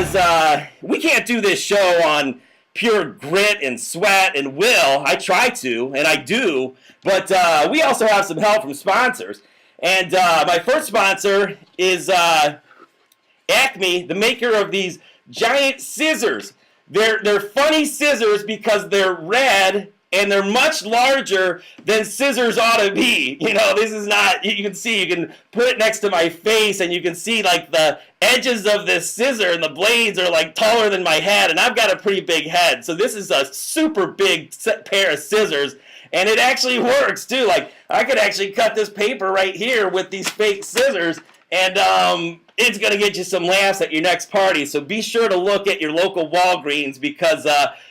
because we can't do this show on pure grit and sweat and will. I try to, and I do, but we also have some help from sponsors. And my first sponsor is Acme, the maker of these giant scissors. They're funny scissors because they're red and they're much larger than scissors ought to be. You know, this is not, you can see, you can put it next to my face and you can see like the edges of this scissor and the blades are like taller than my head, and I've got a pretty big head. So this is a super big pair of scissors, and it actually works too. Like I could actually cut this paper right here with these fake scissors, and it's going to get you some laughs at your next party. So be sure to look at your local Walgreens because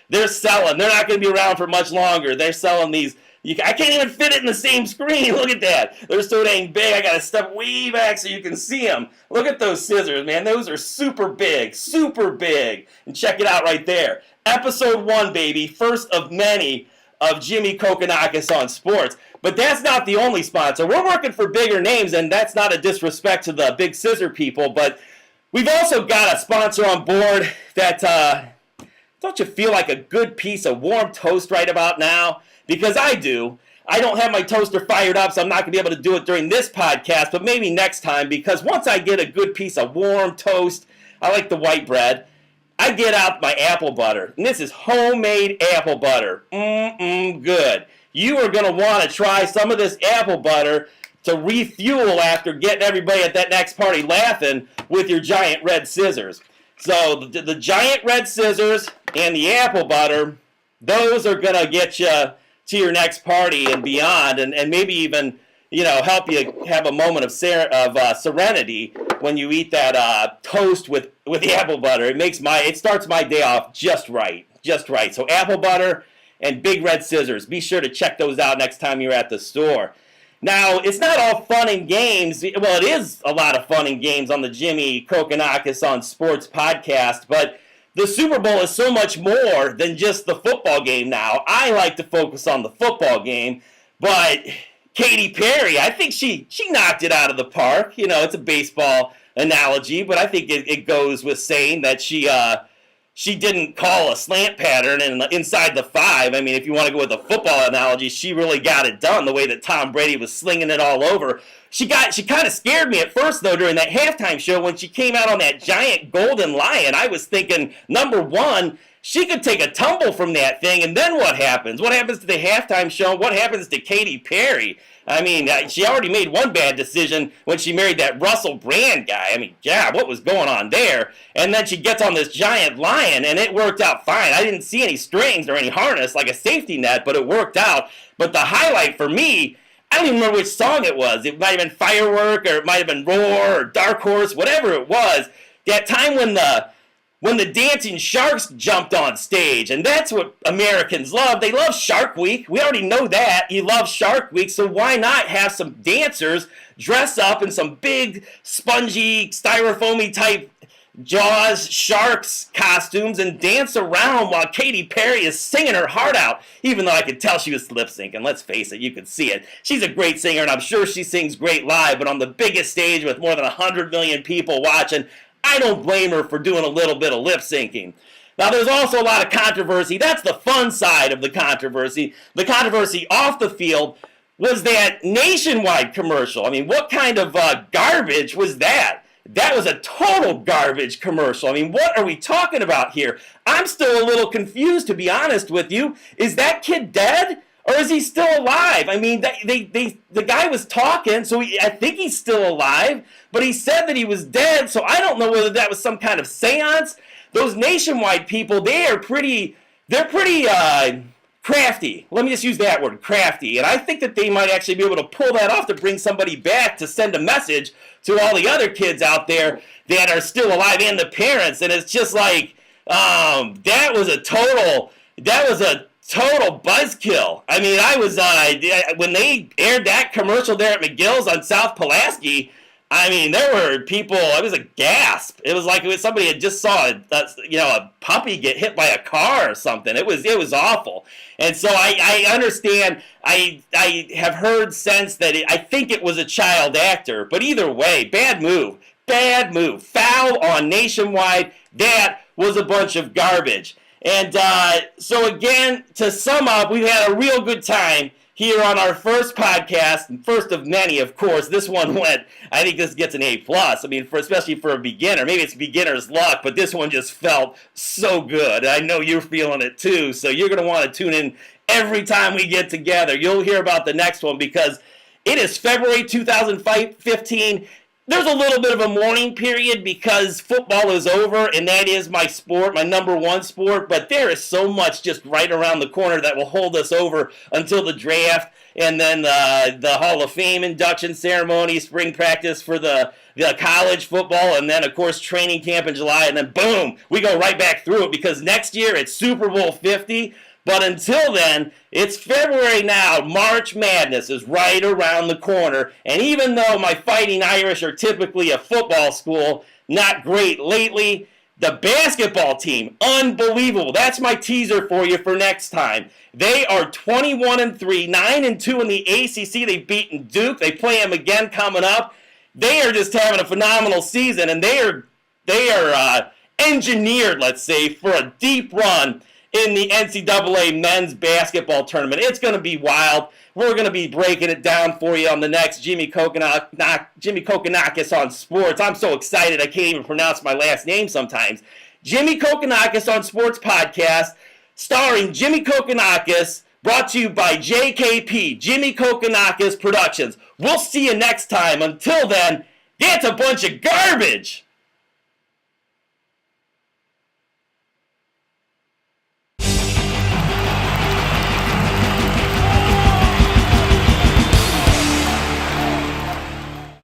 they're selling. They're not going to be around for much longer. They're selling these. I can't even fit it in the same screen. Look at that. They're so dang big. I got to step way back so you can see them. Look at those scissors, man. Those are super big, super big. And check it out right there. Episode 1, baby. First of many of Jimmy Kokinakes on sports. But that's not the only sponsor. We're working for bigger names, and that's not a disrespect to the big scissor people, but we've also got a sponsor on board that, don't you feel like a good piece of warm toast right about now? Because I do. I don't have my toaster fired up, so I'm not going to be able to do it during this podcast, but maybe next time, because once I get a good piece of warm toast, I like the white bread, I get out my apple butter. And this is homemade apple butter. Good. You are going to want to try some of this apple butter to refuel after getting everybody at that next party laughing with your giant red scissors. So the giant red scissors and the apple butter, those are going to get you to your next party and beyond, and maybe even, you know, help you have a moment of serenity when you eat that toast with the apple butter. It starts my day off just right. So apple butter and big red scissors. Be sure to check those out next time you're at the store. Now, it's not all fun and games. Well, it is a lot of fun and games on the Jimmy Kokinakes on Sports podcast, but the Super Bowl is so much more than just the football game now. I like to focus on the football game, but Katy Perry, I think she knocked it out of the park. You know, it's a baseball analogy, but I think it goes with saying that she didn't call a slant pattern inside the 5. I mean, if you want to go with a football analogy, she really got it done the way that Tom Brady was slinging it all over. She kind of scared me at first, though, during that halftime show when she came out on that giant golden lion. I was thinking, number one, she could take a tumble from that thing, and then what happens? What happens to the halftime show? What happens to Katy Perry? I mean, she already made one bad decision when she married that Russell Brand guy. I mean, yeah, what was going on there? And then she gets on this giant lion, and it worked out fine. I didn't see any strings or any harness like a safety net, but it worked out. But the highlight for me, I don't even remember which song it was. It might have been Firework, or it might have been Roar, or Dark Horse, whatever it was. That time when the dancing sharks jumped on stage, and that's what Americans love. They love Shark Week. We already know that. You love Shark Week, so why not have some dancers dress up in some big, spongy, styrofoamy type Jaws sharks costumes and dance around while Katy Perry is singing her heart out, even though I could tell she was lip syncing. Let's face it, you could see it. She's a great singer, and I'm sure she sings great live, but on the biggest stage with more than 100 million people watching, I don't blame her for doing a little bit of lip syncing. Now, there's also a lot of controversy. That's the fun side of the controversy. The controversy off the field was that Nationwide commercial. I mean, what kind of garbage was that? That was a total garbage commercial. I mean, what are we talking about here? I'm still a little confused, to be honest with you. Is that kid dead? Or is he still alive? I mean, the guy was talking, so I think he's still alive, but he said that he was dead, so I don't know whether that was some kind of seance. Those Nationwide people, they're pretty crafty. Let me just use that word, crafty. And I think that they might actually be able to pull that off to bring somebody back to send a message to all the other kids out there that are still alive and the parents. And it's just like, that was a total buzzkill. I mean, I was, when they aired that commercial there at McGill's on South Pulaski, I mean, there were people, it was a gasp. It was like somebody had just saw a puppy get hit by a car or something. It was awful. And so I understand, I have heard since that I think it was a child actor, but either way, bad move. Foul on Nationwide. That was a bunch of garbage. And so again, to sum up, we've had a real good time here on our first podcast, first of many, of course. This one went, I think this gets an A+. I mean, especially for a beginner. Maybe it's beginner's luck, but this one just felt so good. I know you're feeling it too, so you're going to want to tune in every time we get together. You'll hear about the next one because it is February 2015. There's a little bit of a mourning period because football is over, and that is my sport, my number one sport, but there is so much just right around the corner that will hold us over until the draft, and then the Hall of Fame induction ceremony, spring practice for the college football, and then, of course, training camp in July, and then, boom, we go right back through it because next year it's Super Bowl 50. But until then, it's February now. March Madness is right around the corner. And even though my Fighting Irish are typically a football school, not great lately, the basketball team, unbelievable. That's my teaser for you for next time. They are 21-3, 9-2 in the ACC. They've beaten Duke. They play them again coming up. They are just having a phenomenal season, and they are engineered, let's say, for a deep run in the NCAA men's basketball tournament. It's going to be wild. We're going to be breaking it down for you on the next Jimmy Kokinakes on Sports. I'm so excited I can't even pronounce my last name sometimes. Jimmy Kokinakes on Sports podcast, starring Jimmy Kokinakes, brought to you by JKP, Jimmy Kokinakes Productions. We'll see you next time. Until then, that's a bunch of garbage.